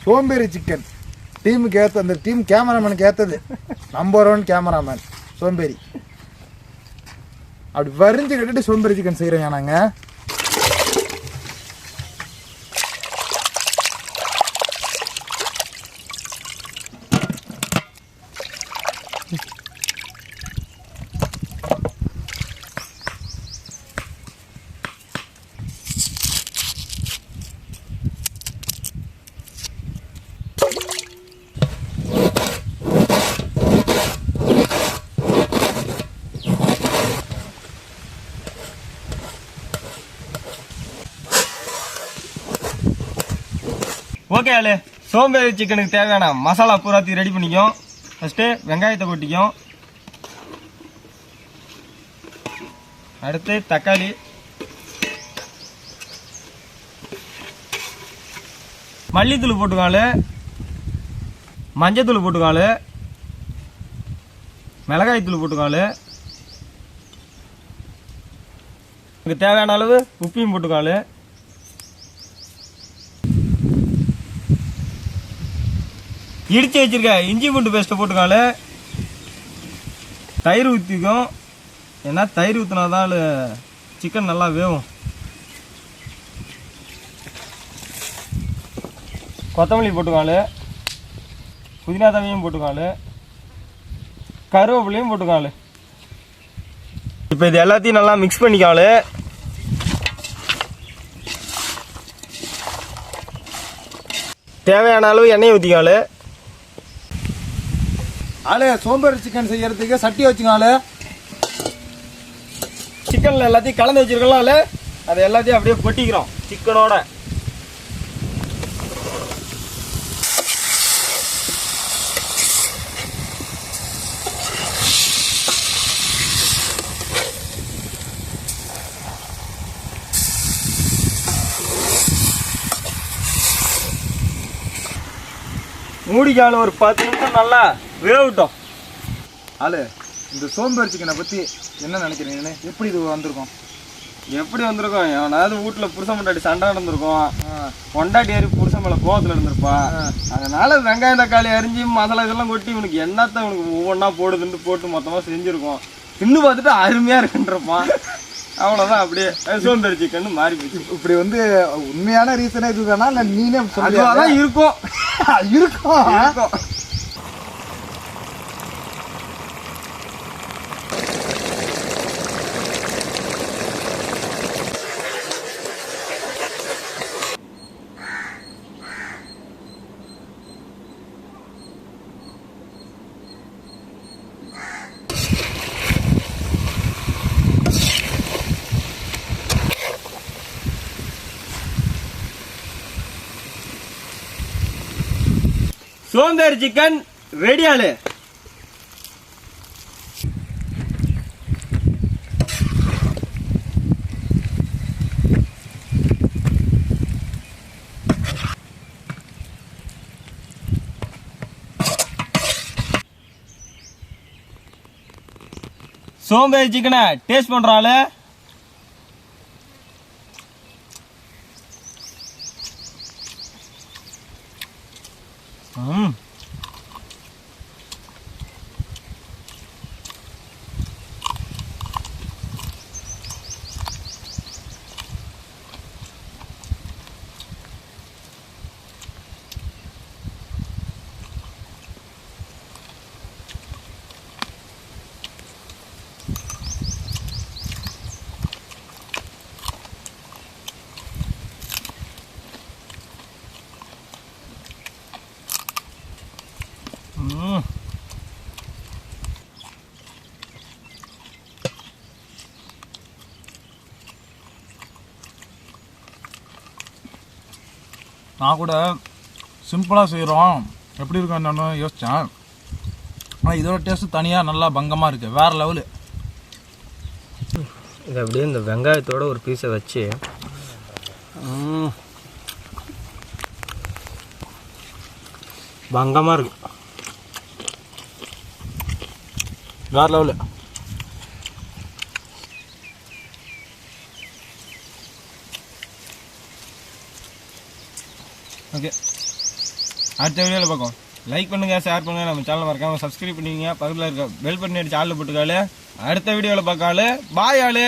சோம்பேறி சிக்கன் டீமுக்கு ஏற்ற அந்த டீம் கேமராமேனுக்கு ஏற்றது நம்பர் 1 கேமராமேன் சோம்பேறி. அப்படி வரிஞ்சு கட்டிட்டு சோம்பேறி சிக்கன் செய்கிறோங்க நாங்கள். ஓகே ஆளு, சோம்பேறி சிக்கனுக்கு தேவையான மசாலா பூராத்தையும் ரெடி பண்ணிக்கும். ஃபஸ்ட்டு வெங்காயத்தை கொட்டிக்கும், அடுத்து தக்காளி, மல்லித்தூள் போட்டுக்காள், மஞ்சத்தூள் போட்டுக்காள், மிளகாய்த்தூள் போட்டுக்காள், இதுக்கு தேவையான அளவு உப்பையும் போட்டுக்காள், இடிச்சு வச்சிருக்க இஞ்சி பூண்டு பேஸ்ட்டை போட்டுக்காள், தயிர் ஊற்றிக்கும். ஏன்னா தயிர் ஊற்றினாதான் சிக்கன் நல்லா வேகும். கொத்தமல்லி போட்டுக்காள், புதினா தவையும் போட்டுக்காள், கருவேப்பிலையும் போட்டுக்காள். இப்போ இது எல்லாத்தையும் நல்லா மிக்ஸ் பண்ணிக்காள். தேவையான அளவு எண்ணெய் ஊற்றிக்காள். ஆளு சோம்பேறி சிக்கன் செய்யறதுக்கு சட்டி வச்சுக்காள். சிக்கனில் எல்லாத்தையும் கலந்து வச்சிருக்கலாம்ல, அதை எல்லாத்தையும் அப்படியே கொட்டிக்கிறோம் சிக்கனோட. மூடிக்கால ஒரு 10 நிமிஷம் நல்லா வேகட்டும். ஆளு இந்த சோம்பேறி சிக்கனை பற்றி என்ன நினைக்கிறீங்கன்னு? எப்படி இது வந்திருக்கோம்? எப்படி வந்திருக்கோம்? எவனாவது வீட்டில் புருஷன் பொண்டாட்டி சண்டை நடந்திருக்கும், பொண்டாட்டி ஏறி புருஷன் மேலே கோவத்தில் இருந்திருப்பா. அதனால வெங்காயம் தக்காளி அரிஞ்சு மசாலா இதெல்லாம் கொட்டி இவனுக்கு என்னத்தான் இவனுக்கு ஒவ்வொன்றா போடுதுன்னு போட்டு மொத்தமாக செஞ்சுருக்கோம். இன்னும் பார்த்துட்டு அருமையாக இருக்குன்றப்பான். அவ்வளோதான், அப்படியே சோம்பேறி சிக்கன் மாறி போச்சு. இப்படி வந்து உண்மையான ரீசனே இது தானா இல்லை நீனே அதுவாதான் இருக்கும்? இருக்கும். சோம்பேறி சிக்கன் ரெடி ஆளு. சோம்பேறி சிக்கனை டேஸ்ட் பண்ற ஆளு. நான் கூட சிம்பிளாக செய்கிறோம் எப்படி இருக்கும் என்னன்னு யோசித்தேன். ஆனால் இதோட டேஸ்ட்டு தனியாக நல்லா பங்கமாக இருக்குது, வேறு லெவலு. இது அப்படியே இந்த வெங்காயத்தோட ஒரு பீஸை வச்சு பங்கமாக இருக்கு, வேறு லெவலு. ஓகே அடுத்த வீடியோவில் பார்ப்போம். லைக் பண்ணுங்கள், ஷேர் பண்ணுங்கள், நம்ம சேனல் மறக்காமல் சப்ஸ்கிரைப் பண்ணிக்கங்க. பக்கத்தில் இருக்க பெல் பண்ணி அடிச்சு ஆளில் போட்டுக்காலே. அடுத்த வீடியோவில் பார்க்காலே. பாய் ஆளு.